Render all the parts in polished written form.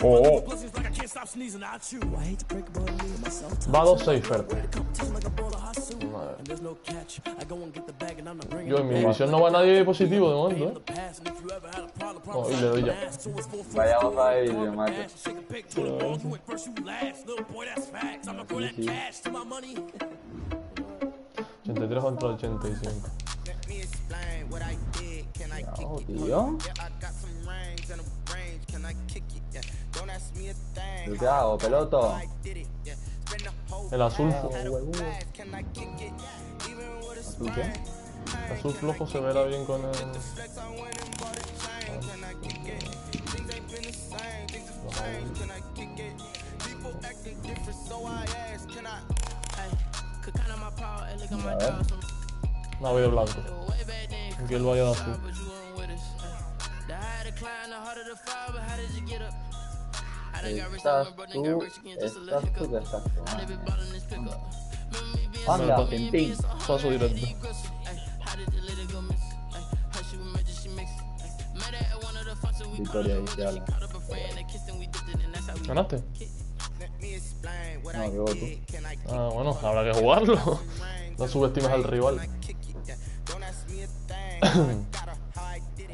Oh. Va 2-6 Ferte. Yo en mi división no va nadie positivo de momento, Oh, y le doy ya. Vaya hoja y le mato. 83 contra 85. No, tío. ¿Qué hago, peloto? El azul. ¿Azul qué? El azul flojo se verá bien con el. A ver. No, voy de blanco. Que él vaya de azul. Estás tú. Anda, Pimpín. Paso directo. Victoria inicial. ¿Ganaste? No, digo tú. Ah, bueno, habrá que jugarlo. No subestimes al rival.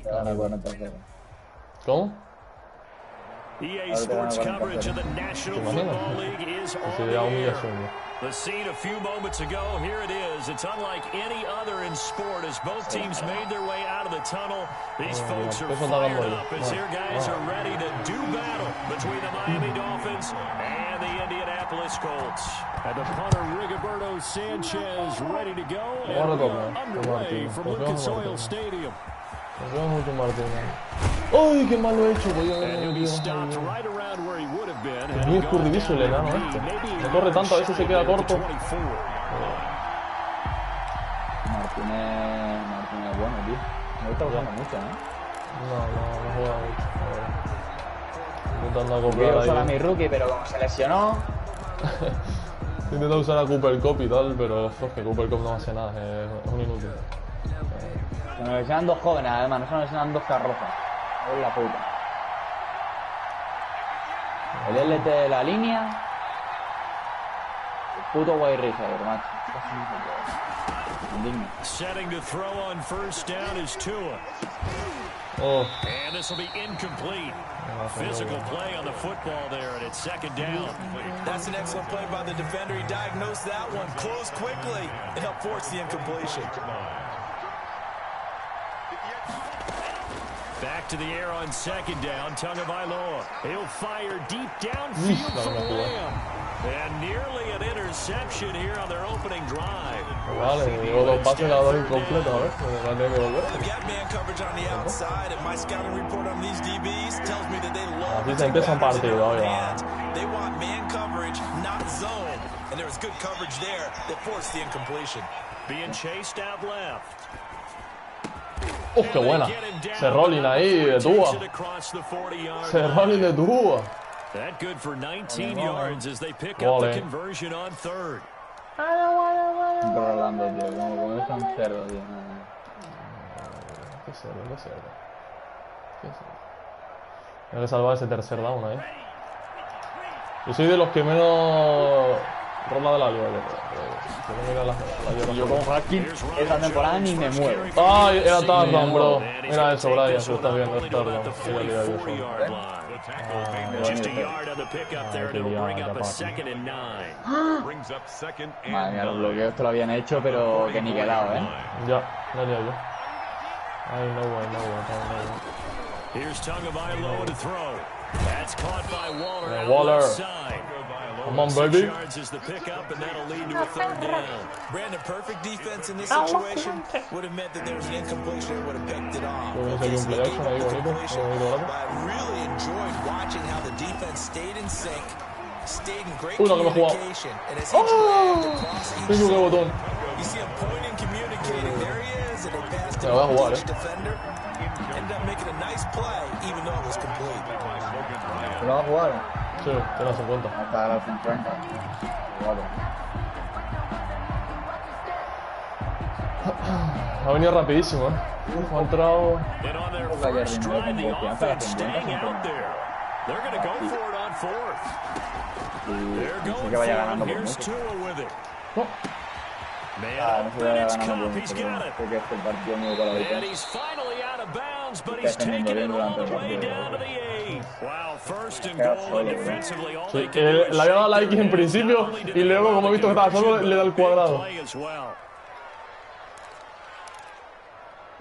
Gana 40-0. ¿Cómo? EA Sports coverage of the National Football League is on the air. The scene a few moments ago, here it is. It's unlike any other in sport as both teams made their way out of the tunnel. These folks are fired up as their guys are ready to do battle between the Miami Dolphins and the Indianapolis Colts. And the punter Rigoberto Sanchez ready to go. And we are underway from Lucas Oil Stadium. Nos vemos mucho, Martín. ¡Ay, qué mal lo he hecho! Es muy escurridizo el enano este. No corre tanto, a veces se queda corto. Martín es bueno, tío. No está jugando mucho, ¿eh? No juega mucho. Intentando acoplar Quiero ahí. usar a mi rookie, pero como se lesionó... Intento usar a Cooper Cup y tal, pero es que Cooper Cup no hace nada, es un inútil. Se nos lesionan dos jóvenes, además, no se nos lesionan dos carrozas. Es la puta. El LT de la línea. El puto guay risas, macho. Indigno. Setting to throw on first down is Tua. Oh. And this will be incomplete. Physical play on the football there, and it's second down. That's an excellent play by the defender. He diagnosed that one, closed quickly, and helped force the incompletion. Back to the air on second down, Tagovailoa. He'll fire deep downfield for Lamb. And nearly an interception here on their opening drive. Vale, digo dos pases, la dos incompletos, a ver, me va a tener que volver. They've got man coverage on the outside, and my scouting report on these DBs tells me that they love Así se empieza un partido, oiga. They want man coverage, not zone. And there was good coverage there that forced the incompletion. Being chased out left. ¡Qué buena! Se rolling ahí de Tua. Se rolling de Tua. That good for 19 yards as they pick up the conversion on third. Rolando, tío, como es tan cerdo, tío. Qué cerdo. Hay que salvar ese tercer down ahí. Yo soy de los que menos ronda de la liga. Yo con Haskins esa temporada ni me muevo. ¡Ay! Era touchdown, bro. Mira eso, Brian, si lo estás viendo, es touchdown. Just a yard on the pickup there to bring up a second and 9. Madre mía, los bloqueos te lo habían hecho, pero que ni quedado, ¿eh? Ya haría yo. Ay, no way. Here's Tagovailoa to throw. That's caught by Waller. Waller. Come on, baby. Is the pickup, and that'll lead to a third down. Brandon, perfect defense in this situation would have meant that there was an incompletion and would have picked it off. But I really enjoyed watching how the defense stayed in sync, stayed in great communication, and as each ran across each zone, you see him pointing, communicating. There he is, and it passed to each defender. Ended up making a nice play, even though it was complete. ¿Lo va a jugar? Sí, tenés en cuenta. Hasta los 50. Ha venido rapidísimo, Ha entrado. They're going to go for it on fourth. They're going que vaya ganando for it. por Here's mucho. Tua with it. No. Ah, no se vaya ganando por mucho. Creo que este partido muy coladito. And he's finally out of bounds, but he's taking it all the way down to the 8. Wow, first and goal, and defensively all they can do is le había dado la X en principio y luego, como he visto que estaba solo, le da el cuadrado.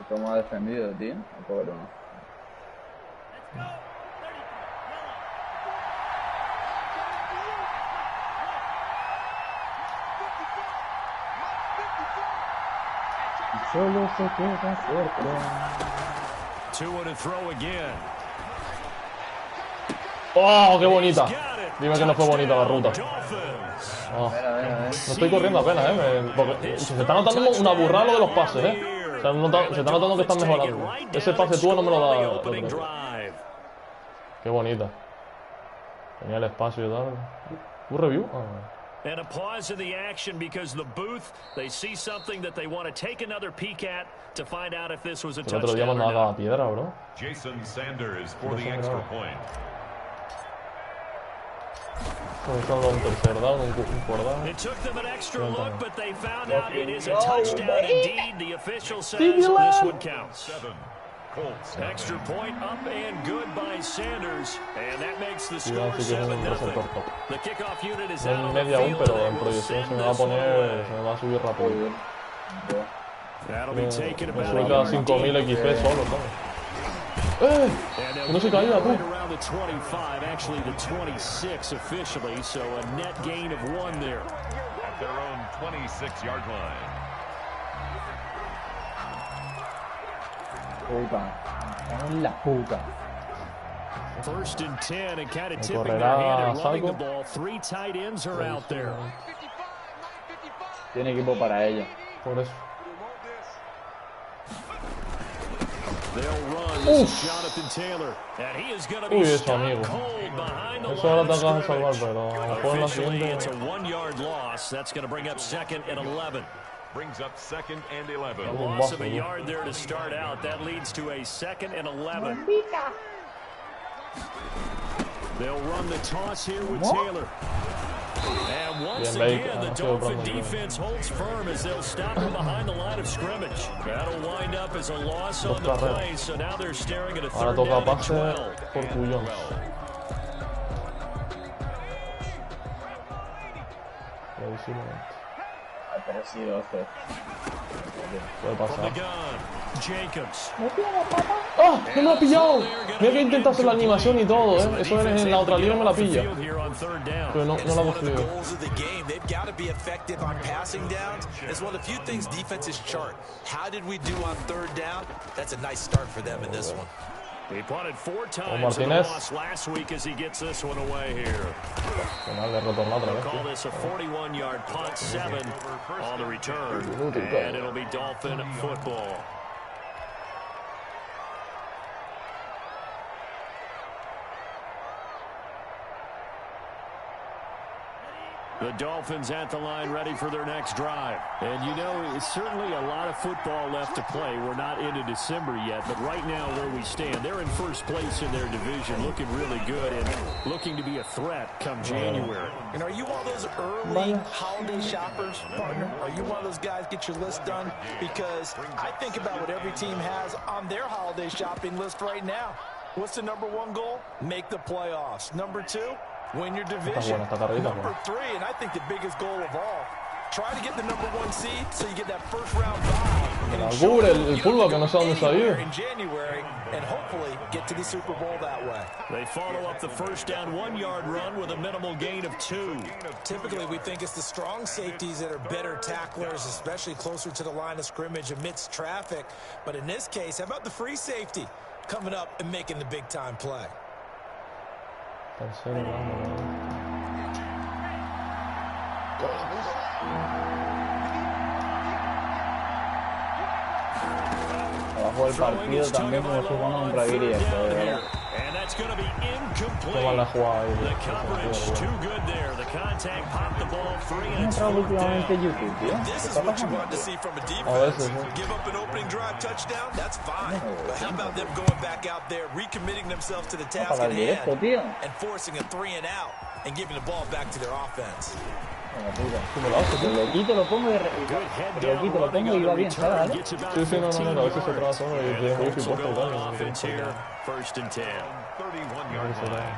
¿Cómo ha defendido, tío? El pobre no. Solo se queda suerte. Tua to throw again. ¡Oh, qué bonita! Dime que no fue bonita la ruta. Oh. No estoy corriendo apenas, porque se está notando una burrada lo de los pases, se está notando que están mejorando. Ese pase tú no me lo da. Qué bonita. Tenía el espacio y tal. ¿Un review? And a pause in the action because the booth, they see something that they want to take another peek at to find out if this was a touchdown. El otro día mandaba a piedra, bro. Jason Sanders for the extra point. It took them an extra look, but they found out it is a touchdown indeed. The official says this one counts. 7. Colts. Extra point up and good by Sanders, and that makes the score 7-0. The kickoff unit is out on the field, pero en and we'll proyección send se me va a this one poner, away. se me va a subir rápido. That'll be taken Me about sube cada 5000 XP solo, ¿sabes? No se caía, tú. around the 25, actually the 26 officially, so a net gain of 1 there. At their own 26-yard line. Puta. En la puta. First and 10, and kind of tipping their hand and running the ball. 3 tight ends are out there. Tiene equipo para ello. Por eso. They'll run. This is Jonathan Taylor, and he is going to be stopped cold behind the line of scrimmage. Officially, it's a 1-yard loss. That's going to bring up 2nd and 11. Brings up 2nd and 11. A loss of a yard there to start out. That leads to a 2nd and 11. They'll run the toss here with Taylor. And once again, the Dolphin defense holds firm as they'll stop him behind the line of scrimmage. That'll wind up as a loss on the play, so now they're staring at a 3rd down and 12. From the gun, Jacobs. ¡Ah! ¡No me ha pillado! Mira que intenta hacer la animación y todo, Eso en la otra liga me la pilla. Pero no la ha cogido. They've got to be effective on passing downs. It's one of the few things defenses chart. How did we do on 3rd down? That's a nice start for them in this one. He punted 4 times and lost last week as he gets this one away here. They'll call this a 41-yard punt, 7 on the return, and it'll be Dolphin football. The Dolphins at the line ready for their next drive. And you know, it's certainly a lot of football left to play. We're not into December yet, but right now where we stand, they're in first place in their division, looking really good and looking to be a threat come January. And are you one of those early holiday shoppers, partner? Are you one of those guys get your list done? Because I think about what every team has on their holiday shopping list right now. What's the #1 goal? Make the playoffs. #2? Win your division. #3, and I think the biggest goal of all, try to get the #1 seed so you get that first round bye. El pulvo que no sé dónde se ha ido. In January, and hopefully get to the Super Bowl that way. They follow up the first down 1-yard run with a minimal gain of 2. Typically, we think it's the strong safeties that are better tacklers, especially closer to the line of scrimmage amidst traffic. But in this case, how about the free safety coming up and making the big-time play? Abajo del partido también como si jugando contra Guiri. That's going to be incomplete. Toma la jugada ahí. The coverage too good there. The contact popped the ball free, and it's entrado fourth down. últimamente YouTube, tío. This ¿Qué is está what you pasando? want to see from a A defense. veces, Give up an opening drive touchdown, that's fine. But how about them going back out there, recommitting themselves to the task Para at el directo, hand, tío. and forcing a 3 and out, and giving the ball back to their offense. Lo quito, lo pongo y lo quito, lo pongo y va bien, ¿sabes? Sí, no, a veces se traba solo y tiene wifi puesto y tal. Offense here, 1st and 10. 31-yard line.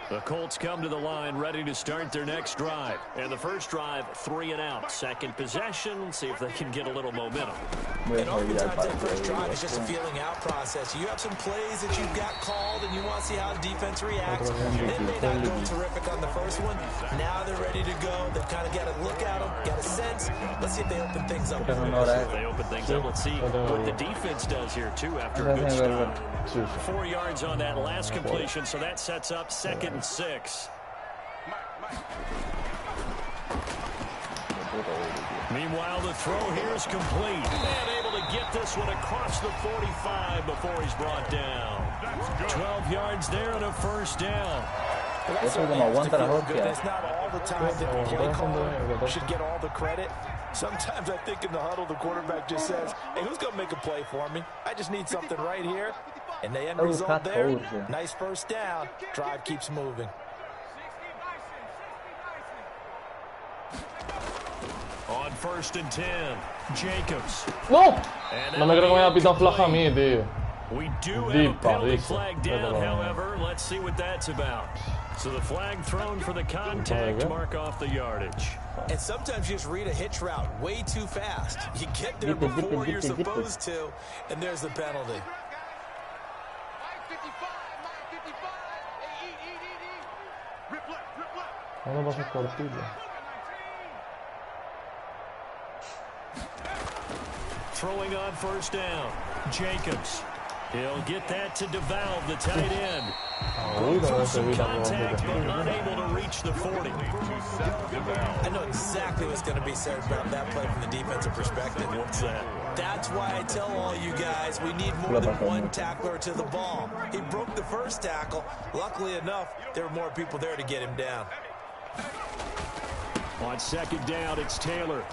The Colts come to the line ready to start their next drive. And the first drive, 3 and out. Second possession, see if they can get a little momentum. And oftentimes that first drive is just a feeling out process. You have some plays that you've got called and you want to see how the defense reacts. They may not go terrific on the first one. Now they're ready to go. They've kind of got to look at them, got a sense. Let's see if they open things up. If they open things up, let's see what the defense does here, too, after a good start. 4 yards on that last completion, so that sets up 2nd and 6. Meanwhile, the throw here is complete. And able to get this one across the 45 before he's brought down. 12 yards there and a first down. Eso como aguanta la hostia. It's not all the time that the play caller should get all the credit. Sometimes I think in the huddle, the quarterback just says, hey, who's going to make a play for me? I just need something right here. And the end result there, nice first down. Drive keeps moving. On 1st and 10, Jacobs. ¡No! No me creo que me haya pitado flag a mí, tío. We do have a penalty flag down, however. Let's see what that's about. So the flag thrown for the contact to mark off the yardage. And sometimes you just read a hitch route way too fast. You get there before you're supposed to, and there's the penalty. No pases cortito. Throwing on 1st down, Jacobs. He'll get that to devalve the tight end. Some contact, but unable to reach the 40. I know exactly what's going to be said about that play from the defensive perspective. What's that? That's why I tell all you guys we need more than one tackler to the ball. He broke the first tackle. Luckily enough, there were more people there to get him down. On 2nd down, it's Taylor.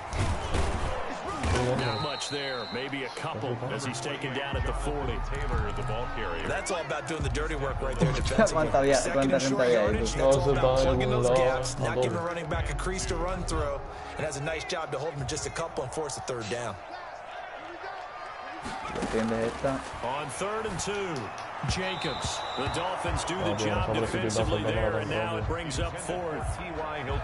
Not much there, maybe a couple as he's taken down at the 40. Taylor, the ball carrier. That's all about doing the dirty work right there defensively. Second and short gente yardage, that's all about plugging those gaps, no, not giving a running back a crease to run through, and has a nice job to hold him just a couple and force a 3rd down. On 3rd and 2, Jacobs. The Dolphins do the job defensively there, and now it brings up 4th.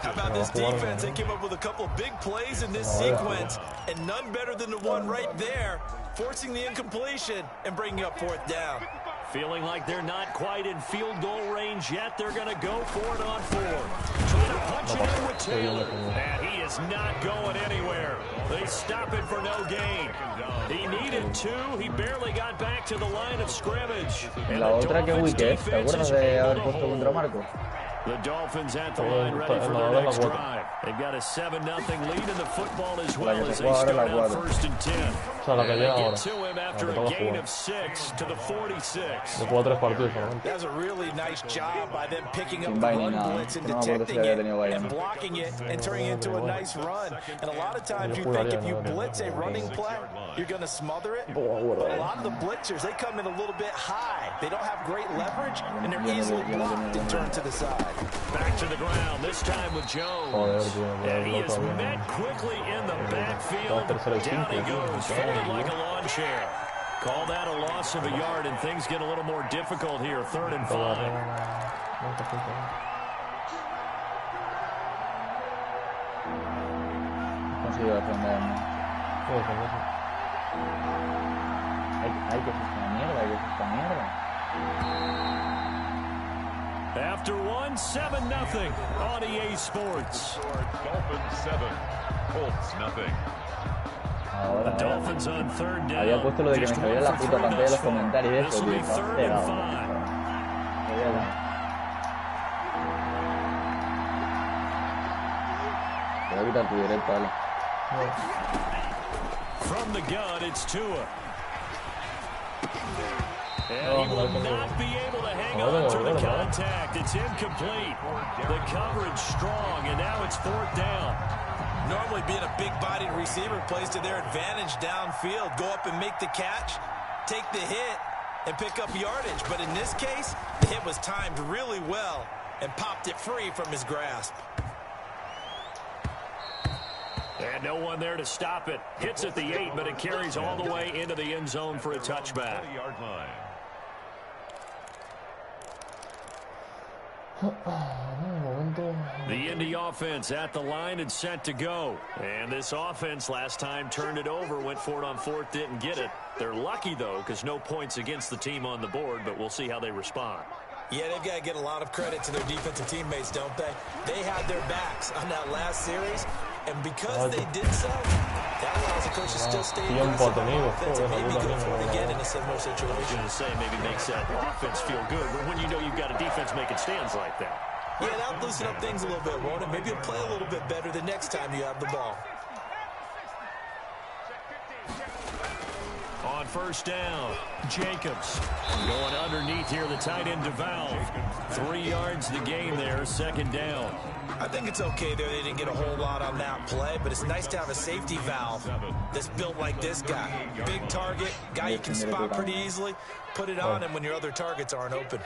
How about this defense? They came up with a couple of big plays in this sequence, and none better than the one right there, forcing the incompletion and bringing up 4th down. Feeling like they're not quite in field goal range yet. They're going to go for it on 4th. Trying to punch it in with Taylor. And he is not going anywhere. They stop it for no gain. He needed 2. He barely got back to the line of scrimmage. And La otra que wicket, ¿te acuerdas de haber puesto contra Marco? The Dolphins at the line ready for their next drive. They've got a 7-0 lead in the football as well as they start out 1st and 10. O sea, la que llega ahora. To him after a gain of 6 to the 46. Me juego 3 partidos solamente. That's a really nice job by them picking up the run blitz and detecting it and blocking it and turning it into a nice run. And a lot of times you think if you blitz a running play, you're going to smother it. But a lot of the blitzers, they come in a little bit high. They don't have great leverage, and they're easily blocked and turned to the side. Back to the ground, this time with Jones. And he is met quickly in the backfield. Down he goes, folded like a lawn chair. Call that a loss of a yard, and things get a little more difficult here. 3rd and 5. Consigo defenderme. Ay, que es esta mierda, que es esta mierda. After 1, 7-0 on EA Sports. Dolphins 7, Colts 0. The Dolphins on 3rd down. Había puesto lo de que me salía la puta pantalla de los comentarios de eso, tío. Está pegado. Te voy a quitar tu directo, vale. From the gun, it's Tua. And he will not be able to hang on to the contact. It's incomplete. The coverage strong, and now it's 4th down. Normally being a big-bodied receiver plays to their advantage downfield. Go up and make the catch, take the hit, and pick up yardage. But in this case, the hit was timed really well and popped it free from his grasp. And no one there to stop it. Hits at the 8, but it carries all the way into the end zone for a touchback. The Indy offense at the line and set to go. And this offense last time turned it over, went for it on 4th, didn't get it. They're lucky, though, because no points against the team on the board, but we'll see how they respond. Yeah, they've got to get a lot of credit to their defensive teammates, don't they? They had their backs on that last series, and because they did so, that allows the coach to still stay in the offense and maybe go for it again in a similar situation. To say maybe makes that offense feel good, but when you know you've got a defense making stands like that. Yeah, that'll loosen up things a little bit, won't it? Maybe you'll play a little bit better the next time you have the ball. On 1st down, Jacobs going underneath here, the tight end to Valve. 3 yards the gain there, 2nd down. I think it's okay there. They didn't get a whole lot on that play, but it's nice to have a safety valve that's built like this guy. Big target, guy you can spot pretty easily. Put it on him when your other targets aren't open.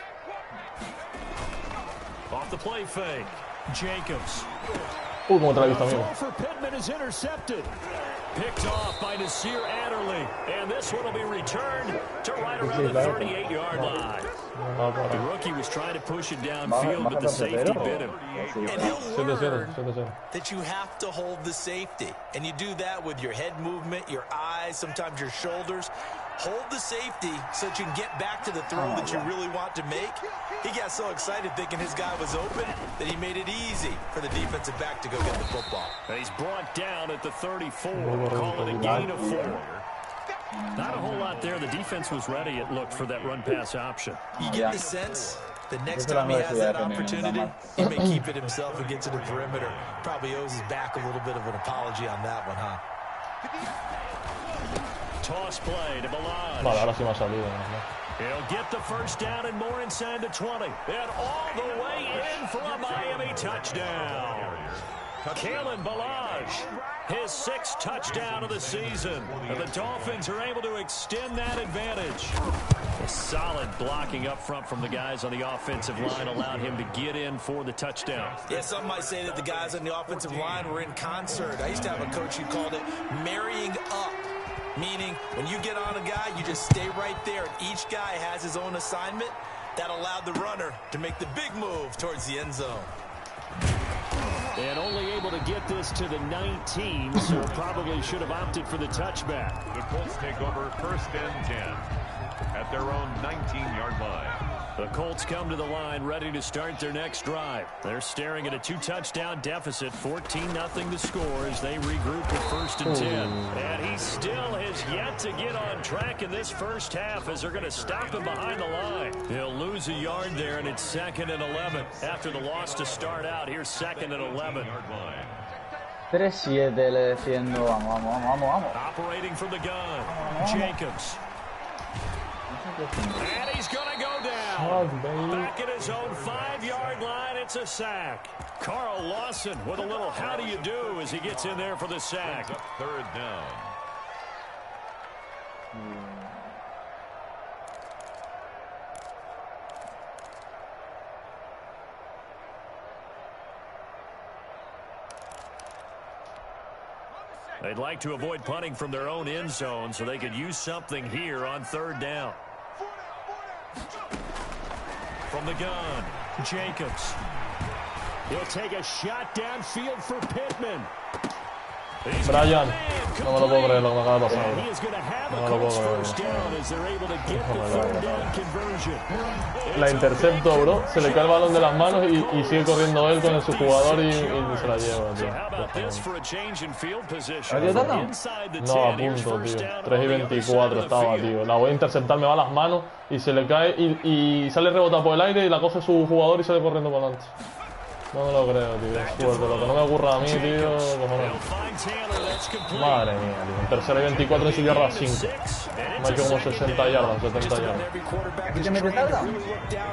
Off the play fake, Jacobs. Como te la he visto, amigo. For Pittman is intercepted. Picked off by Nasir Adderley. And this one will be returned to right around the 38-yard line. The rookie was trying to push it downfield, but the safety bit him. And he'll learn that you have to hold the safety. And you do that with your head movement, your eyes, sometimes your shoulders. Hold the safety so that you can get back to the throw that you really want to make. He got so excited thinking his guy was open that he made it easy for the defensive back to go get the football. He's brought down at the 34. Call it a gain of 4. Not a whole lot there. The defense was ready, it looked, for that run-pass option. You get the sense that next time he has that opportunity, he may keep it himself and get to the perimeter. Probably owes his back a little bit of an apology on that one, huh? Toss play to Balaj. Vale, ahora sí me ha salido. He'll get the 1st down and more inside the 20. And all the way in for a Miami touchdown. Kalen Balaj, his 6th touchdown of the season. And the Dolphins are able to extend that advantage. A solid blocking up front from the guys on the offensive line allowed him to get in for the touchdown. Yeah, some might say that the guys on the offensive line were in concert. I used to have a coach who called it marrying up. Meaning, when you get on a guy, you just stay right there, and each guy has his own assignment. That allowed the runner to make the big move towards the end zone. And only able to get this to the 19, so probably should have opted for the touchback. The Colts take over 1st and 10 at their own 19-yard line. The Colts come to the line ready to start their next drive. They're staring at a 2-touchdown deficit, 14-0 to score as they regroup with 1st and 10. And he still has yet to get on track in this first half as they're going to stop him behind the line. He'll lose a yard there, and it's 2nd and 11. After the loss to start out, here's 2nd and 11. 3-7 le defiendo. Vamos. Operating from the gun, Jacobs. And he's going to go down. Back at his own 5-yard line, it's a sack. Carl Lawson with a little how do you do as he gets in there for the sack. 3rd down. They'd like to avoid punting from their own end zone so they could use something here on 3rd down. From the gun, Jacobs. He'll take a shot downfield for Pittman. Brian, no me lo puedo creer lo que me acaba de pasar. He is going to have a Colts first down as they're able to get the 3rd down conversion. La intercepto, bro. Se le cae el balón de las manos y sigue corriendo él con su jugador y se la lleva, tío. No, a punto, tío. 3-24 estaba, tío. La voy a interceptar, me va a las manos y se le cae y sale rebota por el aire y la coge su jugador y sale corriendo por delante. No me lo creo, tío. Suerte. Lo que no me ocurra a mí, tío. Cojones. Madre mía, tío. En tercera y 24 en su yarda 5. Me ha hecho como 60 yardas, 70 yardas. ¿Y te metes tarda?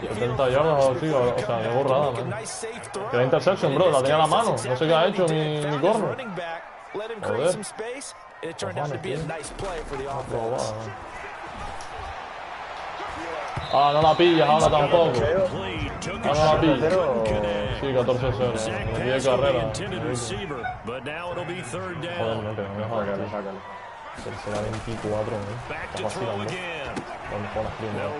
70 yardas o sí, o sea, qué borrada, man. Que la interception, bro. La tenía a la mano. No sé qué ha hecho mi corner. Joder. Ah, no la pillas ahora tampoco. Ah, no la pillas. Sí, 14-0. Me 10 carreras. Joder, no, que no me jodas. Tercera 24, Está vacilando. Con las primeras.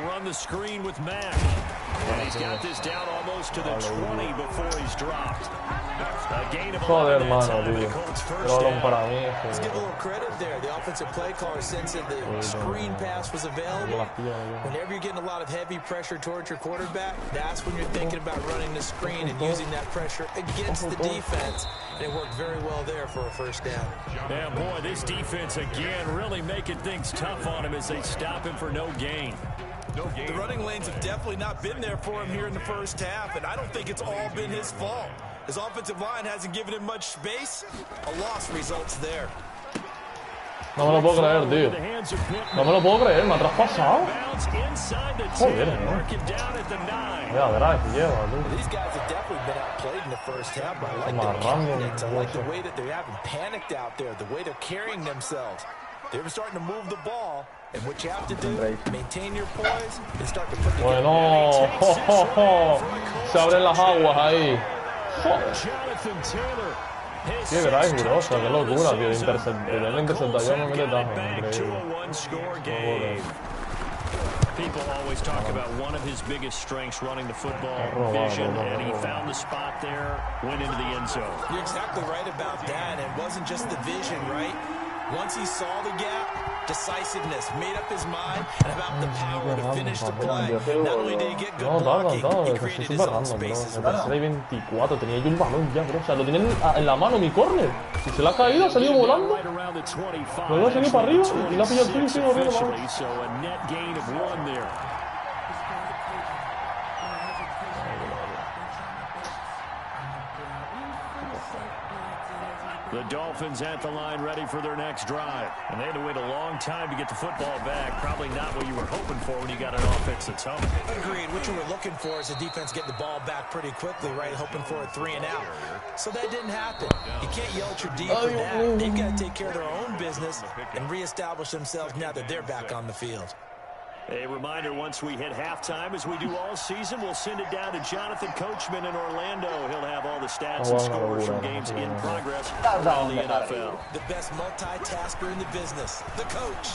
Joder, hermano, tío. Pero balón para mí. Let's give a little credit there. The offensive play caller sensed that the screen pass was available. Whenever you're getting a lot of heavy pressure towards your quarterback, that's when you're thinking about running the screen and using that pressure against the defense. And it worked very well there for a first down. Yeah, boy, this defense again really making things tough on him as they stop him for no gain. The running lanes have definitely not been there for him here in the first half, and I don't think it's all been his fault. His offensive line hasn't given him much space. A loss results there. No me lo puedo creer, tío. No me lo puedo creer, me ha traspasado. Joder, Mira, verás, que lleva, tío. These guys have definitely been outplayed in the first half, but I like the confidence. I like the way that they haven't panicked out there, the way they're carrying themselves. They're starting to move the ball, and what you have to do, maintain your poise and start to put together. Bueno, se abren las aguas ahí. Qué drive, bro, o sea, qué locura, tío. La interceptación no mete tajo, increíble. People always talk about one of his biggest strengths running the football, vision, and he found the spot there, went into the end zone. You're exactly right about that. It wasn't just the vision, right? Once he saw the gap, decisiveness, made up his mind, and about the power to finish the play. Not only did he get good blocking, he created his own spaces. Tercera y 24, tenía yo el balón ya, bro. O sea, lo tenía en la mano mi córner. Y se le ha caído, ha salido volando. Luego ha salido para arriba y la ha pillado el tuyo y sigue corriendo para abajo. The Dolphins at the line ready for their next drive. And they had to wait a long time to get the football back. Probably not what you were hoping for when you got an offense that's home. Agreed. What you were looking for is the defense getting the ball back pretty quickly, right? Hoping for a 3 and out. So that didn't happen. You can't yell at your D for that. They've got to take care of their own business and reestablish themselves now that they're back on the field. A reminder, once we hit halftime, as we do all season, we'll send it down to Jonathan Coachman in Orlando. He'll have all the stats and scores from games in progress around the NFL. The best multitasker in the business, the coach.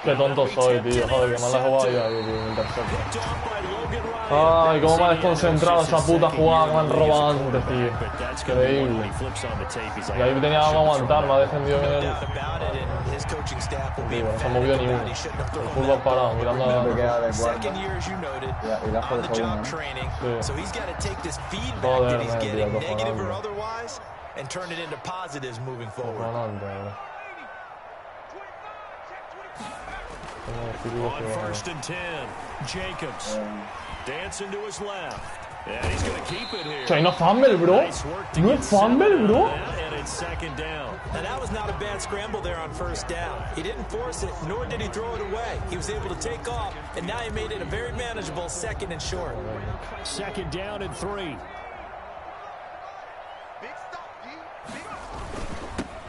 Qué tonto soy, tío. Joder, que mal la he jugado yo ahí, tío. Intercepto. Ay, cómo me ha desconcentrado esa puta jugada que me han robado antes, tío. Increíble. Y ahí tenía que aguantar, me ha defendido bien el... Tío, no se ha movido ni uno. El fútbol parado, mirando a la... Y la joder, sí. Joder, On first and 10, Jacobs dancing to his left. And he's going to keep it here. China fumble, bro. No es fumble, bro. And it's second down. And that was not a bad scramble there on first down. He didn't force it, nor did he throw it away. He was able to take off, and now he made it a very manageable second and short. Second down and 3.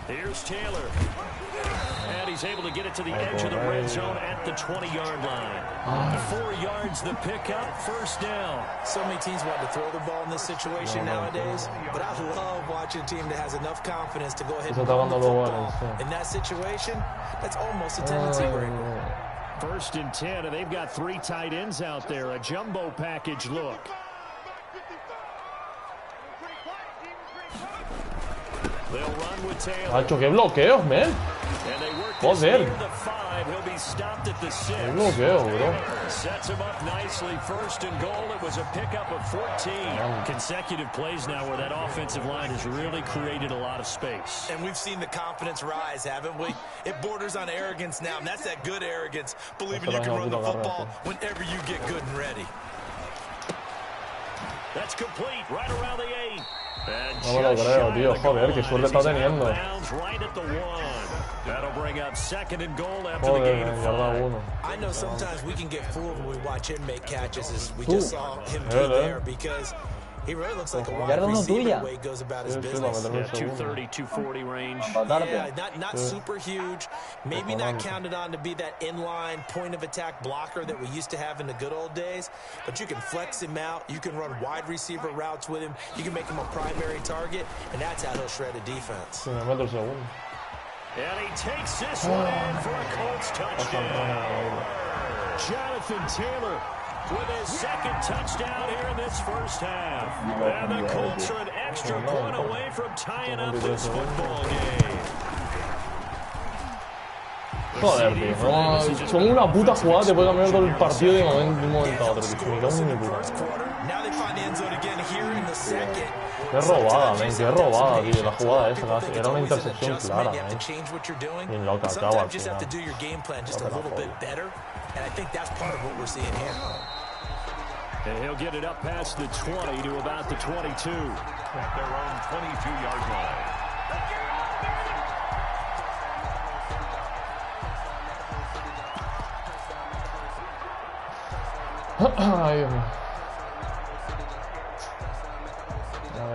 Here's Taylor. And he's able to get it to the edge of the red zone at the 20-yard line. 4 yards the pickup, first down. So many teams want to throw the ball in this situation nowadays, but I love watching a team that has enough confidence to go ahead and run the football. In that situation, that's almost a tendency breaker. First and 10, and they've got 3 tight ends out there. A jumbo package look. They'll run with Taylor. Macho, qué bloqueos, man. Joder. Qué bloqueo, bro. Sets him up nicely. First and goal. It was a pickup of 14. Consecutive plays now where that offensive line has really created a lot of space. And we've seen the confidence rise, haven't we? It borders on arrogance now, and that's that good arrogance, believing you can run the football whenever you get good and ready. No me lo creo, tío. Joder, qué suerte está teniendo. Joder, yarda 1. I know sometimes we can get fooled when we watch him make catches, as we just saw him do there, because he really looks like a wide receiver the way he goes about his business. Yeah, 230, 240 range. Yeah, not super huge. Maybe not counted on to be that inline point of attack blocker that we used to have in the good old days, but you can flex him out. You can run wide receiver routes with him. You can make him a primary target, and that's how he'll shred a defense. And he takes this one in for a Colts touchdown. Jonathan Taylor with his second touchdown here in this first half. And the Colts are an extra point away from tying up this football game. Joder, tío. Como una puta jugada te puede cambiar todo el partido de un momento a otro. Me cago en mi puta. Qué robada, men. Qué robada, tío. La jugada esa casi. Era una intercepción clara, men. Y lo que acaba al final. And he'll get it up past the 20 to about the 22. At their own 22-yard line. Ay, Dios mío.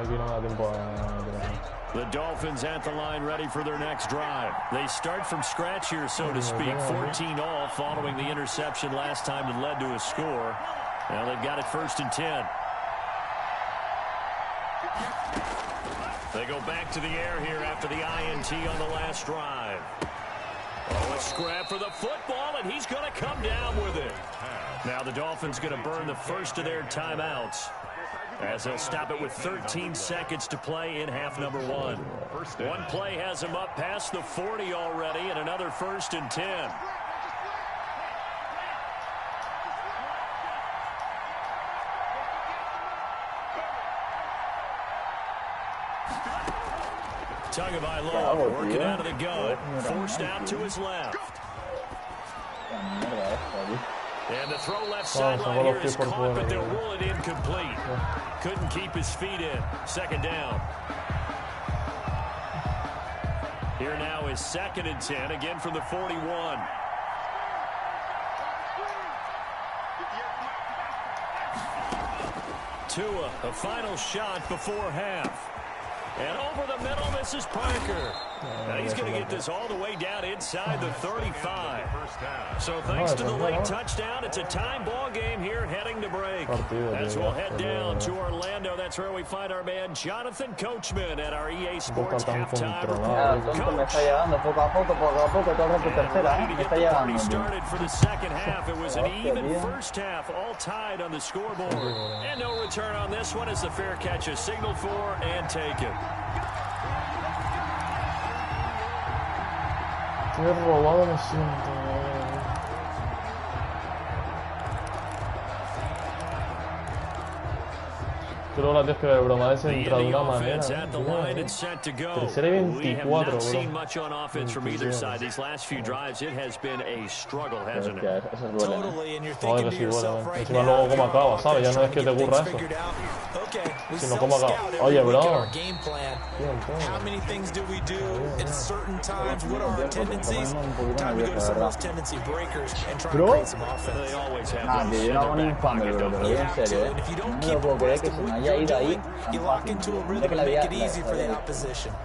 Aquí no me da tiempo a... The Dolphins at the line, ready for their next drive. They start from scratch here, so to speak. 14 all following the interception last time that led to a score. Now they've got it 1st and 10. They go back to the air here after the INT on the last drive. Oh, a scrap for the football, and he's going to come down with it. Now the Dolphins going to burn the first of their timeouts, as they'll stop it with 13 seconds to play in half number 1. One play has them up past the 40 already, and another 1st and 10. Tagovailoa working out of the gun, forced out to his left. And the throw left sideline here is caught, but they'll rule it incomplete. Couldn't keep his feet in. 2nd down. Here now is 2nd and 10, again from the 41. Tua, a final shot before half. And over the middle, this is Parker. Now he's going to get this all the way down inside the 35. So thanks to the late touchdown, it's a time ball game here heading to break. As we'll head down to Orlando, that's where we find our man Jonathan Coachman at our EA Sports halftime report. Coach, started for the second half. It was an even first half, all tied on the scoreboard. And no return on this one as the fair catch is signaled for and taken. Qué robado me siento. Creo la tienes que ver, broma. Es entra de una manera. Tercera y 24, bro. Joder, que sí, bueno. Encima luego cómo acaba, ¿sabes? Ya no es que te ocurra eso. Sino cómo acaba. Oye, bro. Bro. Nadie, yo no hago ni un fumble, bro. Pero en serio, no me lo puedo creer que se me haya ido ahí. Es que la vida...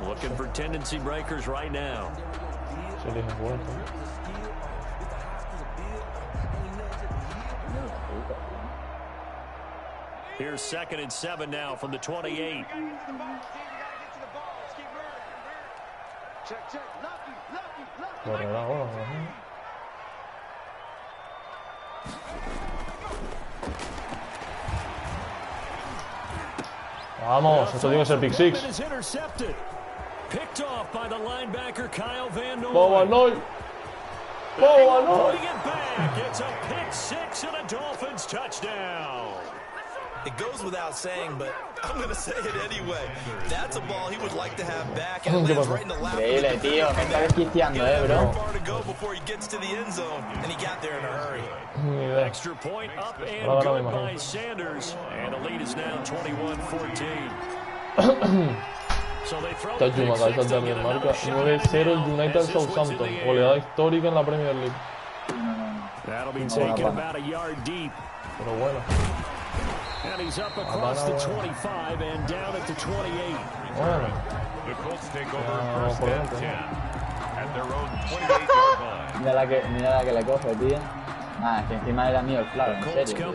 Looking for tendency breakers right now. Here's 2nd and 7 now from the 28. Vamos, esto tiene que ser pick six. Picked off by the linebacker Kyle Van Noy. Boba Noy. It's a pick six and a Dolphins touchdown. It goes without saying, but I'm going to say it anyway. That's a ball he would like to have back. And it lands right in the lap. Increíble, tío. Me está desquiciando, bro. Far to go before he gets to the end zone, and he got there in a hurry. Extra point up and good by Sanders, and the lead is now 21-14. So they throw the pick six to get another shot. 9-0 United Southampton, goleada histórica en la Premier League. That'll be taken about a yard deep. Pero bueno. And he's up across the 25 and down at the 28. Bueno. The Colts take over first and 10 at their own 28-yard line. Mira la que le coge, tío. Ah, es que encima era mío, claro, en serio.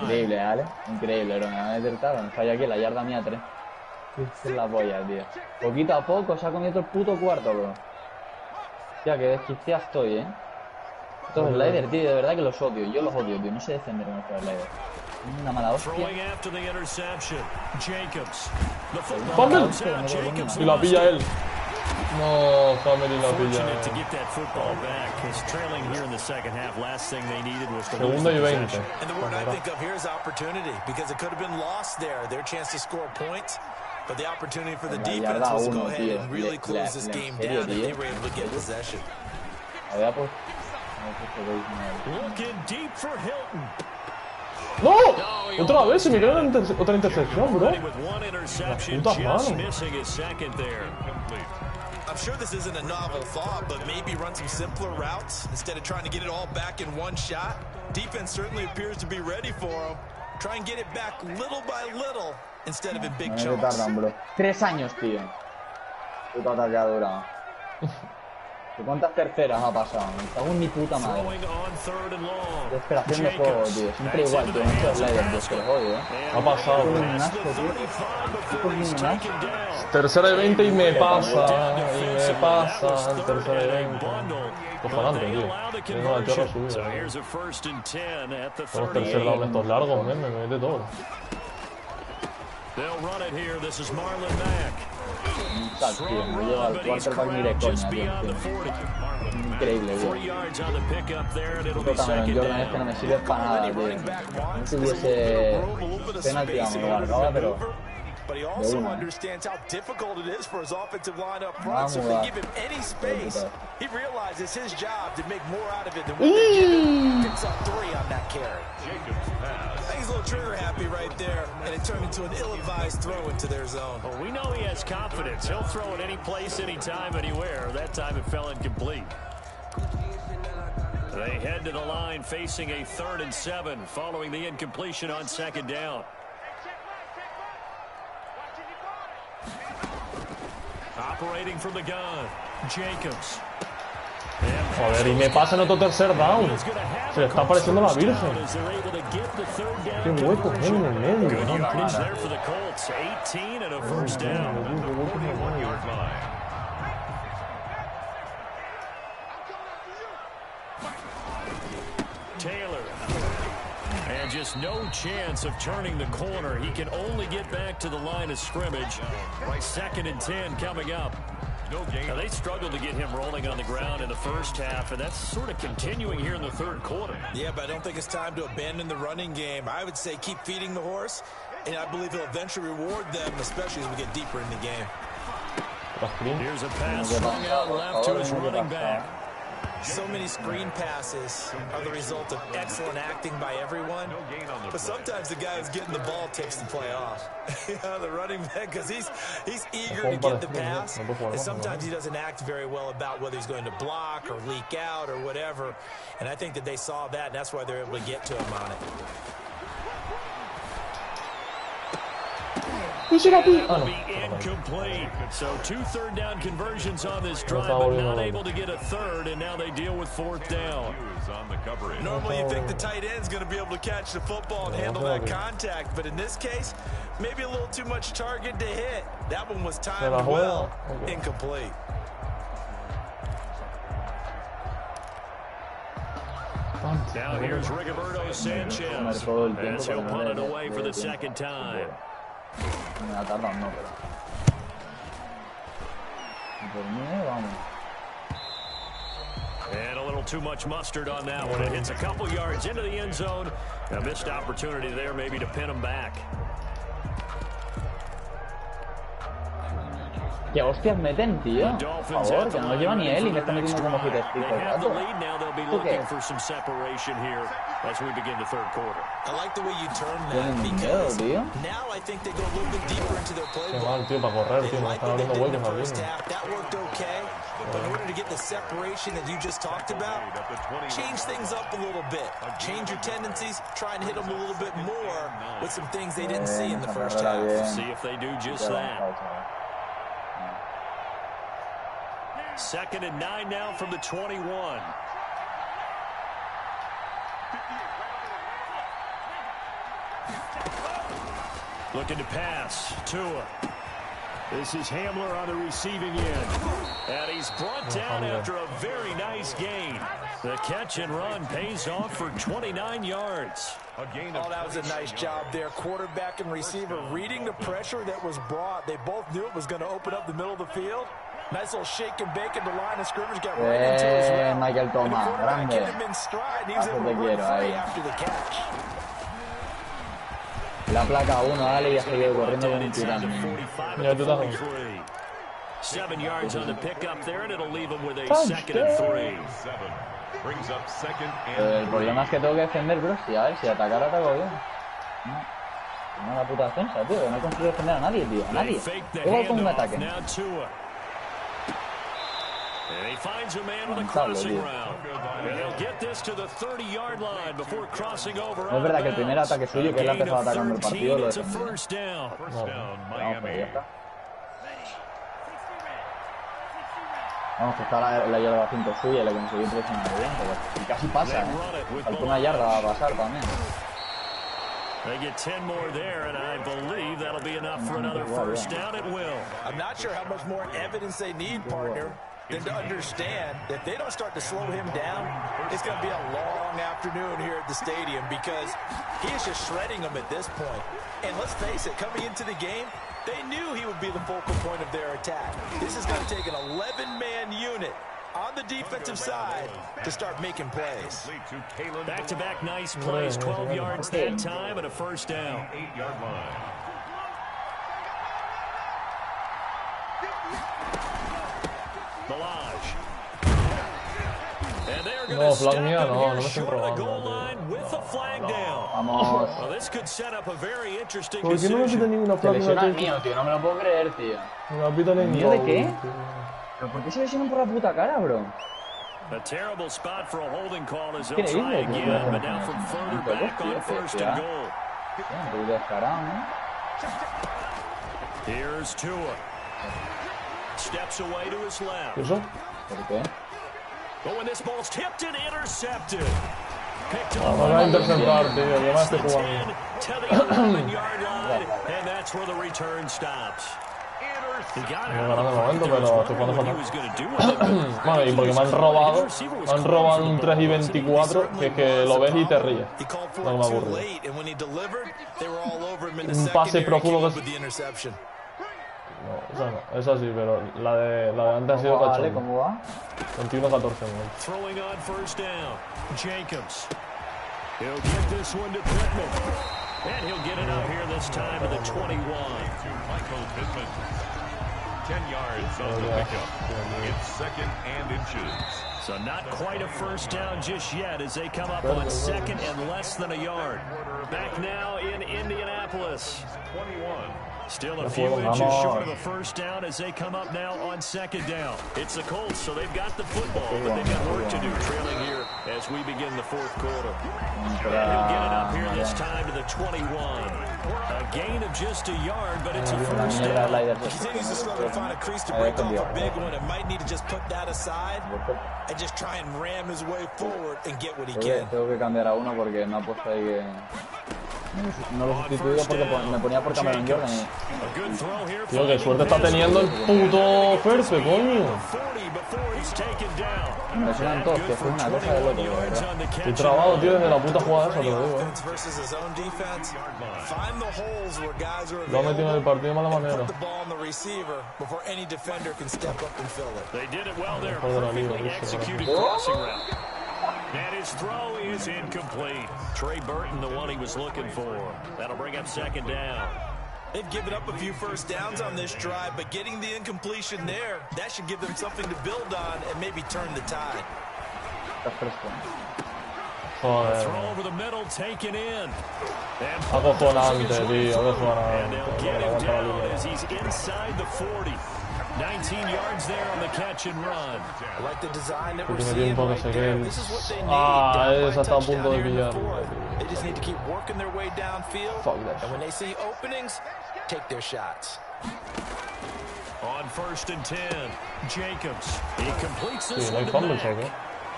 Increíble, ¿vale? Increíble, bro. Me va a meter tarde. Me falla aquí la yarda mía 3. Es la polla, tío. Poquito a poco se ha comido el puto cuarto, bro. Tía, que desquiciado estoy, Estos sliders, tío, de verdad que los odio. Yo los odio, tío. No sé defender con estos sliders. Una mala hostia. ¡Fumble! Y la pilla él. No, Family la pilla. Segunda y 20. But the opportunity for the defense was to go ahead and really close this game down, and they were able to get possession. Looking deep for Hilton. ¡No! Otra vez se me quedó otra intercepción, bro. Las putas manos. I'm sure this isn't a novel thought, but maybe run some simpler routes instead of trying to get it all back in one shot. Defense certainly appears to be ready for him. Try and get it back little by little instead of in big chunks. Tardan, bro. 3 años, tío. Puta ataque ha durado. ¿Cuántas terceras ha pasado? Me cago en mi puta madre. Desesperación de juego, tío. Siempre igual, tío. Muchos sliders, que los odio, Ha pasado, tío. Un asco, tío. Tercera y 20 y me pasa. En tercera y 20. Cojonante, tío. Tengo la chorra subida. Los tercer down estos largos, me mete todo. Tío, me lleva al quarterback ni de coña, tío. Increíble, tío. También Jordan este no me sirve para nada, tío. No tuviese penalti, vamos, lo guardaba, pero... But he also understands how difficult it is for his offensive line up front. So if they give him any space, he realizes his job to make more out of it than what they give him. Picks up 3 on that carry. He's a little trigger happy right there, and it turned into an ill-advised throw into their zone. Well, we know he has confidence. He'll throw it any place, anytime, anywhere. That time it fell incomplete. They head to the line facing a 3rd and 7 following the incompletion on 2nd down. Operating from the gun, Jacobs. Joder, y me pasa en otro tercer down. Se le está apareciendo la Virgen. Qué hueco hay en el medio. Taylor. And just no chance of turning the corner. He can only get back to the line of scrimmage. 2nd and 10 coming up. Now, they struggled to get him rolling on the ground in the first half, and that's sort of continuing here in the 3rd quarter. Yeah, but I don't think it's time to abandon the running game. I would say keep feeding the horse, and I believe he'll eventually reward them, especially as we get deeper in the game. Here's a pass strung out left to his running back. So many screen passes are the result of excellent acting by everyone, but sometimes the guy who's getting the ball takes the play off. The running back, because he's eager to get the pass, and sometimes he doesn't act very well about whether he's going to block or leak out or whatever, and I think that they saw that, and that's why they're able to get to him on it. That'll be incomplete. So 2 3rd down conversions on this drive, but not able to get a 3rd, and now they deal with 4th down. Normally you think the tight end's going to be able to catch the football and handle that contact, but in this case, maybe a little too much target to hit. That one was timed well, incomplete. Now here's Rigoberto Sanchez as he'll punt it away for the 2nd time. Me la tardan, no, pero... And a little too much mustard on that one. It hits a couple yards into the end zone. A missed opportunity there maybe to pin him back. ¿Qué hostias meten, tío? Por favor, que no lo lleva ni él y me está metiendo como hit stick todo el rato. ¿Esto qué es? I like the way you turn that because now I think they go a little bit deeper into their Qué playbook. mal, tío, para correr, tío. Me están abriendo huecos aquí. That worked okay, but in order to get the separation that you just talked about, change things up a little bit. Change your tendencies, try and hit them a little bit more with some things they didn't see in the first half. See if they do just that. 2nd and 9 now from the 21. Looking to pass. Tua. This is Hamler on the receiving end. And he's brought down after a very nice gain. The catch and run pays off for 29 yards. Oh, that was a nice job there. Quarterback and receiver reading the pressure that was brought. They both knew it was going to open up the middle of the field. Nice little shake and bake at the line of scrimmage. Got right into his route. Michael And the Thomas, quarterback grande. hit him in stride. He was able to run free after the catch. La placa 1, dale, y ha seguido corriendo con un tirano. Ya tú estás. 7 yards on the pickup there, and it'll leave him with a 2nd and 3. El problema es que tengo que defender, bro. Si a ver, si atacar, ataco bien. No, la puta defensa, tío. Que no consigo defender a nadie, tío. A nadie. Luego con un ataque. And he finds a man with a crossing route. And he'll get this to the 30-yard line before crossing over. No es verdad que el primer ataque suyo, que él ha empezado atacando el partido, lo defendió. First down. Vamos, pero ya está. Vamos, que está la yarda 5 suya y le conseguí presionar bien, pero casi pasa, Falta una yarda va a pasar también. They get 10 more there, and I believe that'll be enough for another first down. It will. I'm not sure how much more evidence they need, partner, than to understand that if they don't start to slow him down, it's going to be a long afternoon here at the stadium because he is just shredding them at this point. And let's face it, coming into the game, they knew he would be the focal point of their attack. This is going to take an 11-man unit on the defensive side to start making plays. Back-to-back nice plays, 12 yards that time and a first down. 8-yard line. No, flag mía, no me estoy probando. Vamos. ¿Por qué no me pita ninguna flag? Se lesiona el mío, tío, no me lo puedo creer, tío. No me pita ¿El mío de qué? tío. ¿Pero por qué se lesionan por la puta cara, bro? A terrible spot for a holding call as they'll ¿Qué try dices, tío? again, but now from further back on first and goal. Un poquito descarado, ¿no? Here's Tua. Steps away to his left. ¿Eso? ¿Por qué? But when this ball's tipped and intercepted. Picked up Vamos a interceptar, tío. Yo me estoy to jugando. the 11-yard line, and that's where the return stops. He got Me out ganan de momento, pero estoy jugando what he fatal. was going to do with it. Bueno, y porque me han robado un 3 y 24, que es que lo ves y te ríes. He called for No it me too aburre. late, and when he delivered, they were all over him in the Un pase secondary, profundo came up que- with the interception. No, esa no, esa sí, pero la de antes ha sido ¿Cómo va, Ale? cachón. ¿Cómo va? 21-14. Throwing on first down. Jacobs. He'll get this one to Pittman. And he'll get it up here this time to the 21. To Michael Pittman. 10 yards on the pickup. It's 2nd and inches. So not quite a first down just yet as they come up on 2nd and less than a yard. Back now in Indianapolis. 21. Still a few inches short of a first down as they come up now on 2nd down. It's the Colts, so they've got the football, but they've got work to do trailing here as we begin the 4th quarter. And he'll get it up here this time to the 21. A gain of just a yard, but it's a first down. Continues to struggle to find a crease to break off a big one and might need to just put that aside and just try and ram his way forward and get what he can. Tengo que cambiar a uno porque me ha puesto ahí que... No lo he sustituido porque me ponía por Cameron Jordan y... Tío, qué suerte está teniendo el puto Ferfe, coño. Me lesionan todos, que fue una cosa de loco, de verdad. Estoy trabado, tío, desde la puta jugada esa, te lo digo, Lo ha metido en el partido de mala manera. They did it well there. Perfectly executed crossing route. His throw is incomplete. Trey Burton, the one he was looking for. That'll bring up second down. They've given up a few first downs on this drive, but getting the incompletion there, that should give them something to build on and maybe turn the tide. Throw over the middle, taken in. Acojonante, tío. And they'll get him down as he's inside the 40. 19 yards there on the catch and run. I like the design that we're seeing right there. This is what they need. Esa está a punto de pillar. They just need to keep working their way downfield. And when they see openings, take their shots. On 1st and 10, Jacobs. He completes this Sí, one no to hay fumbles, Mack.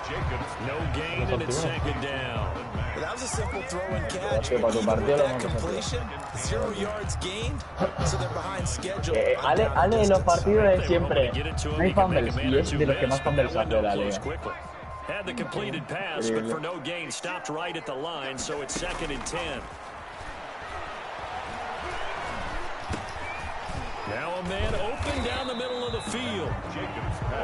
Jacobs, no gain, and it's second down. That was a simple throw and catch. But even with that completion, 0 yards gained, so they're behind schedule. Ale en los partidos de siempre. No hay fumbles, y es de los que más fumbles hace la liga. Had the completed pass, but for no gain, stopped right at the line, so it's 2nd and 10. Now a man open down the middle of the field.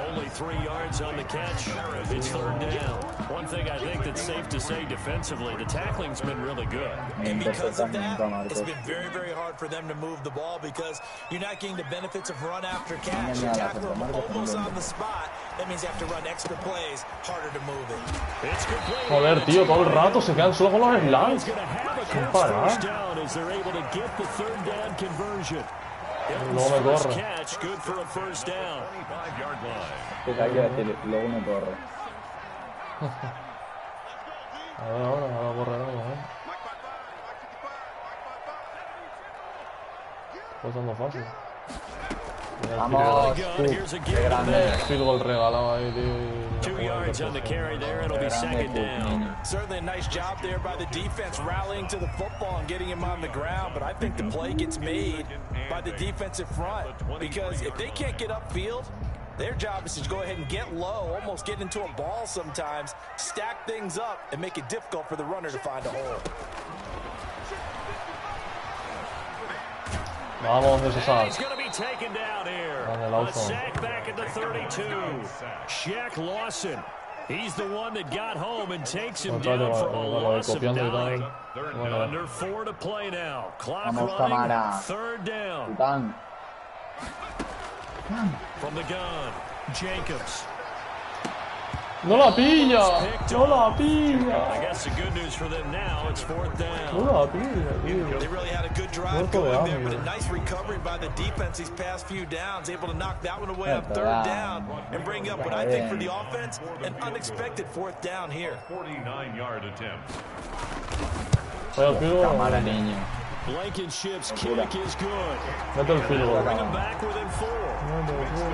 Only 3 yards on the catch. It's 3rd down. One thing I think that's safe to say defensively, the tackling's been really good. And because of that, it's been very, very hard for them to move the ball because you're not getting the benefits of run after catch. You tackle them almost on the spot. That means you have to run extra plays, harder to move it. It's complete. Joder, tío, todo el rato se quedan solo con los slants. Sin parar. As they're able to get the 3rd down conversion. Luego me corre. Catch, good for a 1st down. 25-yard line. Pues hay que decir, luego me corre. Ahora corre algo, Pues ando fácil. Vamos, qué grande. Field goal regalado ahí, tío. 2 yards on the carry there, it'll be 2nd down. Certainly a nice job there by the defense rallying to the football and getting him on the ground, but I think the play gets made by the defensive front because if they can't get upfield, their job is to go ahead and get low, almost get into a ball sometimes, stack things up, and make it difficult for the runner to find a hole. Vamos, ese sack. He's going to be taken down here. A sack back at the 32. Shaq Lawson. He's the one that got home and takes him down for a loss of 9. Under 4 to play now. Clock running. 3rd down. From the gun, Jacobs. No la pilla. No la pilla. I guess the good news for them now, it's 4th down. No la pilla, tío. They really had a good drive going there, but a nice recovery by the defense these past few downs, able to knock that one away on 3rd down and bring up what I think for the offense, an unexpected 4th down here. 49-yard attempt. Cámara, niño. Blankenship's kick is good. Mete el field goal. Bring him back within 4.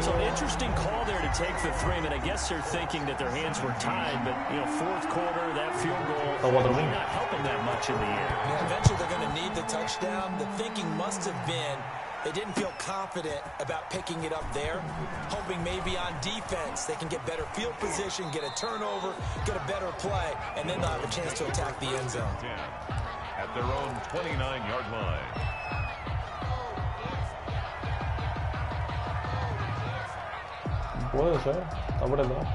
So an interesting call there to take the 3. I mean, I guess they're thinking that their hands were tied, but, you know, 4th quarter, that field goal may not help them that much in the end. Yeah, eventually they're going to need the touchdown. The thinking must have been they didn't feel confident about picking it up there, hoping maybe on defense they can get better field position, get a turnover, get a better play, and then they'll have a chance to attack the end zone. At their own 29-yard line. Puede ser, está apretado.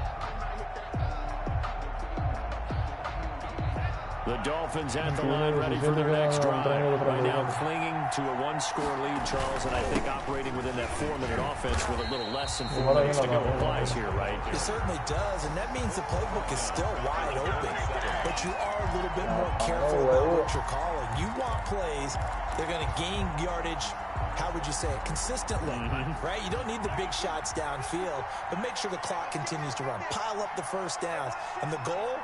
The Dolphins at the line, ready for their next drive. Right now clinging to a 1-score lead, Charles, and I think operating within that 4-minute offense with a little less than 4 minutes to go applies here, right? It certainly does, and that means the playbook is still wide open, but you are a little bit more careful about what you're calling. You want plays, they're going to gain yardage, how would you say it, consistently, right? You don't need the big shots downfield, but make sure the clock continues to run. Pile up the first downs, and the goal,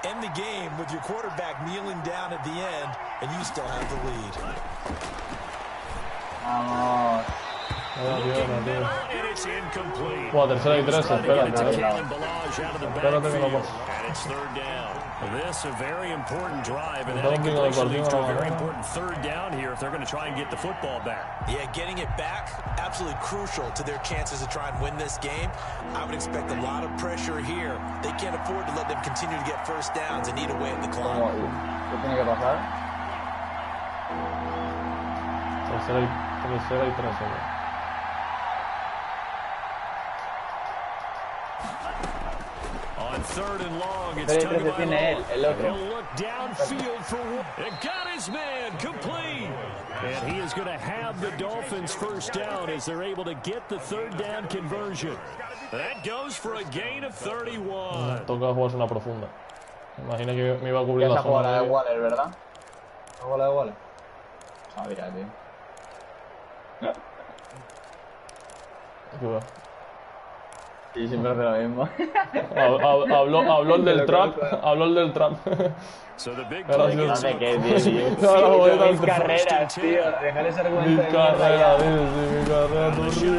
end the game with your quarterback kneeling down at the end, and you still have the lead. Well, 3rd y 3, espérate. Espérate que no pasa. And it's 3rd down. This a very important drive, and that incompletion leads to a very important 3rd down here if they're going to try and get the football back. Yeah, getting it back, absolutely crucial to their chances to try and win this game. I would expect a lot of pressure here. They can't afford to let them continue to get first downs and eat away at the clock. ¿Qué tiene que pasar? 3rd y 3. On third and long. It's Pero que tiene él, el otro. He'll look downfield for one. And got his man complete. And he is going to have the Dolphins first down as they're able to get the third down conversion. That goes for a gain of 31. Toca jugarse una profunda. Imagina que me iba a cubrir la zona. Esa jugada de Waller, ¿verdad? La jugada de Waller. Sabía, tío. Y siempre hace lo mismo. Habló el del trap. Habló el del trap. No sé qué, tío. Mis carreras, tío. Dejar ese argumento de carrera, mi carrera, tu río.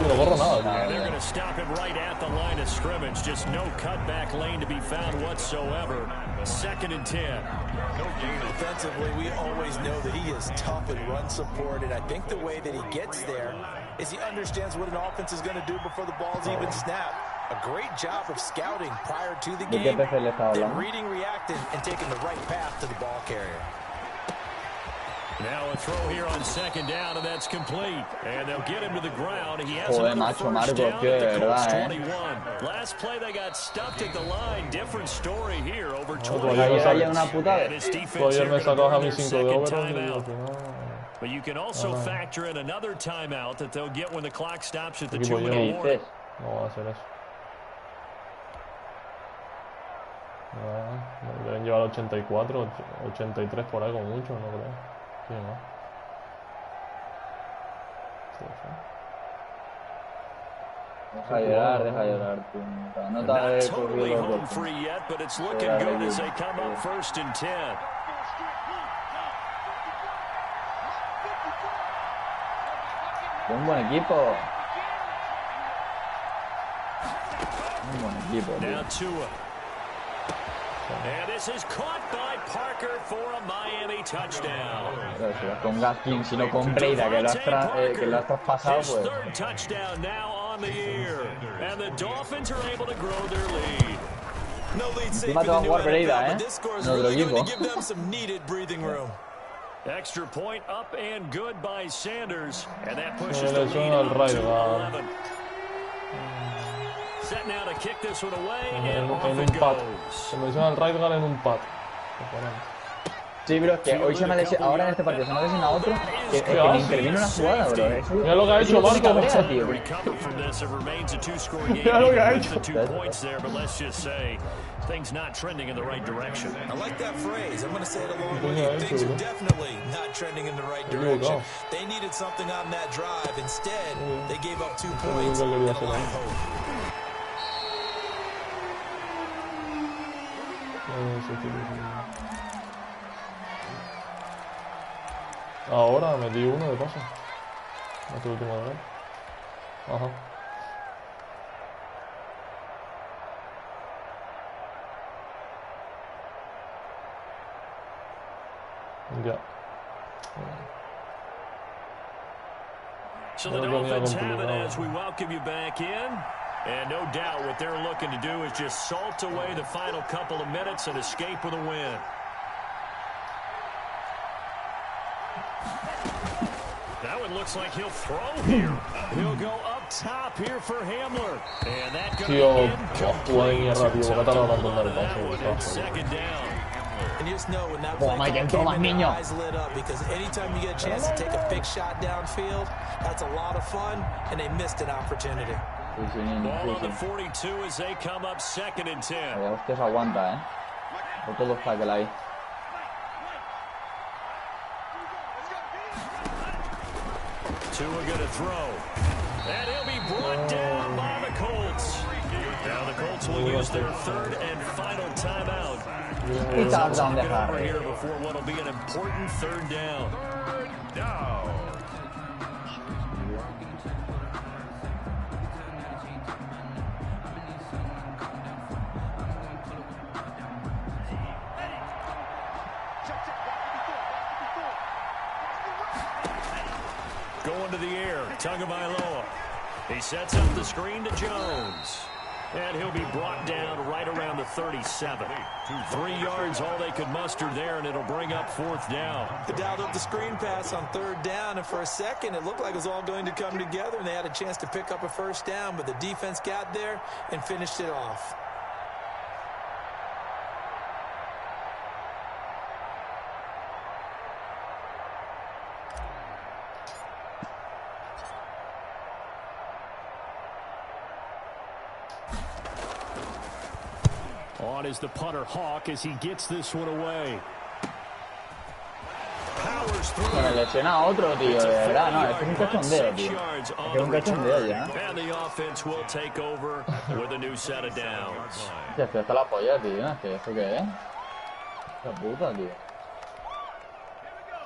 No borro nada, They're going to stop him right at the line of scrimmage. Just no cutback lane to be found whatsoever. 2nd and 10. Defensively, we always know that he is tough and run support, and I think the way that he gets there is he understands what an offense is going to do before the ball's even snapped. A great job of scouting prior to the game, then reading, reacting, and taking the right path to the ball carrier. Now a throw here on 2nd down, and that's complete. And they'll get him to the ground. He has another first down at the Colts 21. Last play, they got stuffed at the line. Different story here over 20. And his defense here going to burn their second timeout. But you can also factor in another timeout that they'll get when the clock stops at the 2-minute mark. No va a hacer eso. Deben llevar 84, 83 por ahí con mucho, no creo. Sí, no. Deja llorar, tío. No te Not totally home free yet, but it's looking good as they come up 1st and 10. Un buen equipo. Un buen equipo, tío. Now Tua. And this is caught by Parker for a Miami touchdown. Con Gaskin, sino con Breida, que lo has traspasado, pues. Third touchdown now on the year. And the Dolphins are able to grow their lead. No lead safe Encima te va a jugar Breida, but this score is really going to give them some needed breathing room. Extra point up and good by Sanders. And that pushes the lead al up Rayo, to 11. Set now to kick this one away, and off it goes. Se menciona el right guard en un pad. Sí, bro, es que hoy se me ha lesionado, ahora en este partido se me ha lesionado otro que me intervino una jugada, bro. Mira lo que ha hecho Marco. Mira lo que ha hecho. Things not trending in the right direction. I like that phrase. I'm going to say it along with you. Things are definitely not trending in the right direction. They needed something on that drive. Instead, they gave up 2 points and a lot of hope. Ahora metí uno de paso. Este último de ver. Ajá. Ya. So the Dolphins have it as we welcome you back in. And no doubt what they're looking to do is just salt away the final couple of minutes and escape with a win. That one looks like he'll throw here. He'll go up top here for Hamler. And that going to end 2nd down. And you just know when that play came in, the eyes lit up, because anytime you get a chance to take a big shot downfield, that's a lot of fun, and they missed an opportunity. Ball on the 42 as they come up 2nd and 10. Hostias, aguanta, por todo está que la hay. Tua going to throw. And he'll be brought down by the Colts. Now the Colts will use their 3rd and final timeout. Over here before what will be an important 3rd down. Going to the air, Tagovailoa. He sets up the screen to Jones. And he'll be brought down right around the 37. 3 yards, all they could muster there, and it'll bring up 4th down. They dialed up the screen pass on 3rd down, and for a second, it looked like it was all going to come together, and they had a chance to pick up a 1st down, but the defense got there and finished it off. On is the punter Hawk as he gets this one away. Se me lesiona otro, tío, de verdad, no, esto es un cachondeo, tío. Es un cachondeo ya. Ya, esto está la polla, tío, es que ¿esto qué es? La puta, tío.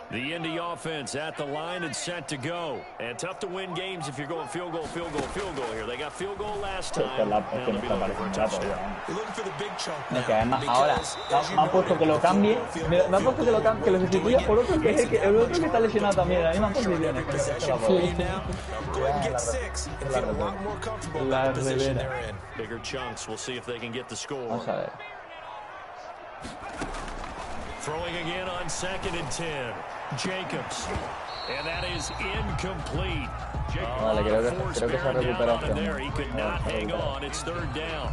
The Indy offense at the line and set to go. And tough to win games if you're going field goal here. They got field goal last time. Es que me está pareciendo la polla. Es que además ahora me han puesto que lo cambie. Me han puesto que lo cambie, que lo sustituya por otro que es el otro que está lesionado también en las mismas posiciones. La revera. Vamos a ver. Throwing again on 2nd and 10. Jacobs. And that is incomplete. Vale, creo que se ha recuperado. There. He could not hang on. It's 3rd down.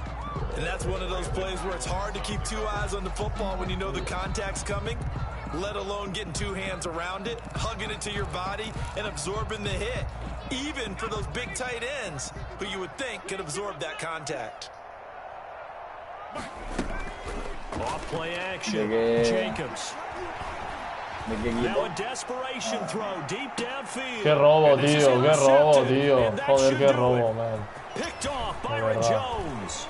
And that's one of those plays where it's hard to keep two eyes on the football when you know the contact's coming, let alone getting two hands around it, hugging it to your body, and absorbing the hit. Even for those big tight ends who you would think could absorb that contact. Off play action. Jacobs. Now a desperation throw deep downfield. Qué robo, tío, qué robo, tío. Joder, qué robo, man. Picked off Byron Jones.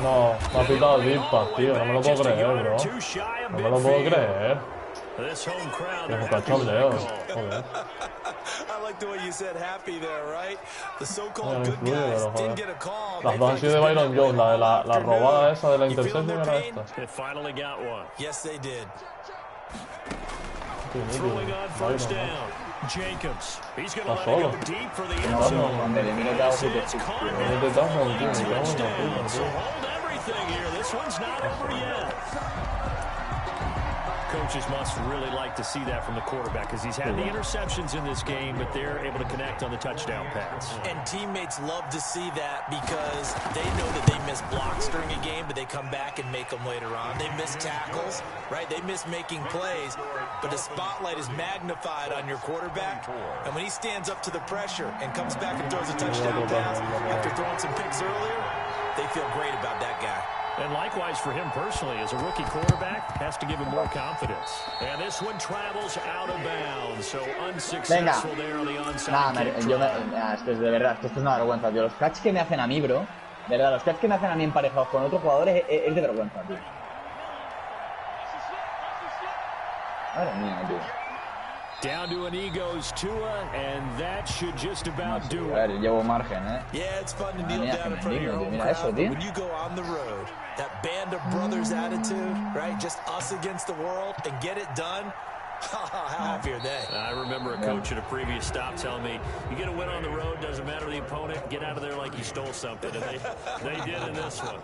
No, me ha pitado dispas, tío. No me lo puedo creer, bro. No me lo puedo creer. Es un cachondeo. Joder. I like the way you said happy there, right? The No so-called me good influye, guys pero didn't joder. get a call. Las dos han sido de Byron Jones, la robada esa de la intercepción era esta. They finally got one. Yes, they did. Throwing on 1st down. Jacobs. He's going to let it go deep for the end zone. It's caught now. So hold everything here. This one's not over yet. Coaches must really like to see that from the quarterback because he's had the interceptions in this game, but they're able to connect on the touchdown pass. And teammates love to see that because they know that they miss blocks during a game, but they come back and make them later on. They miss tackles, right? They miss making plays, but the spotlight is magnified on your quarterback. And when he stands up to the pressure and comes back and throws a touchdown pass after throwing some picks earlier, they feel great about that guy. And likewise for him personally, as a rookie quarterback, has to give him more confidence. And this one travels out of bounds, so unsuccessful there on the onside kick. Esto es de verdad, esto es una vergüenza, tío. Los catch que me hacen a mí, bro, de verdad, los catch que me hacen a mí emparejados con otros jugadores es de vergüenza, tío. Madre mía, tío. Down to an egos Tua, and that should just about do A it. ver, llevo margen, Yeah, it's fun to kneel down in front of your home crowd, but when you go on the road, that band of brothers attitude, right? Just us against the world and get it done. How happy are they? I remember a coach at a previous stop telling me, you get a win on the road, doesn't matter the opponent, get out of there like you stole something. And they did in this one.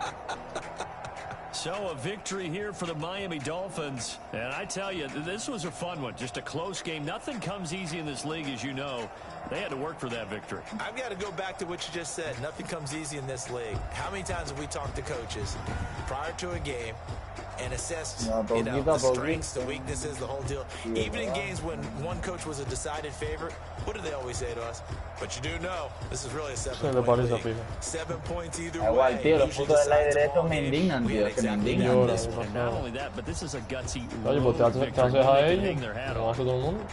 So a victory here for the Miami Dolphins. And I tell you, this was a fun one. Just a close game. Nothing comes easy in this league, as you know. They had to work for that victory. I've got to go back to what you just said. Nothing comes easy in this league. How many times have we talked to coaches prior to a game and assessed the strengths, the weaknesses, the whole deal? Even in games when one coach was a decided favorite, what do they always say to us? But you do know, this is really a 7-point league. 7 points either way. Igual, tío, los putos del aire estos me indignan, tío, que me indignan. And not only that, but this is a gutsy Oye, pues te haces a ellos, lo hace todo el mundo.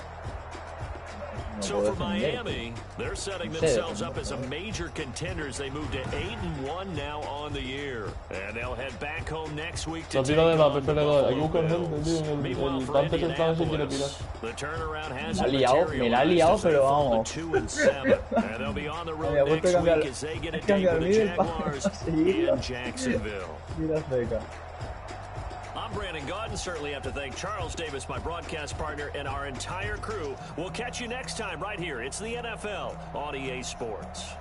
So for Miami, they're setting themselves up as a major contender as they move to 8-1 now on the year. And they'll head back home next week to take on the Buffalo Bills. Meanwhile, for Indianapolis, the turnaround hasn't materialized as they fall to 2-7. And they'll be on the road next week as they get a date with the Jaguars in Jacksonville. I'm Brandon Gaudin. Certainly have to thank Charles Davis, my broadcast partner, and our entire crew. We'll catch you next time right here. It's the NFL on EA Sports.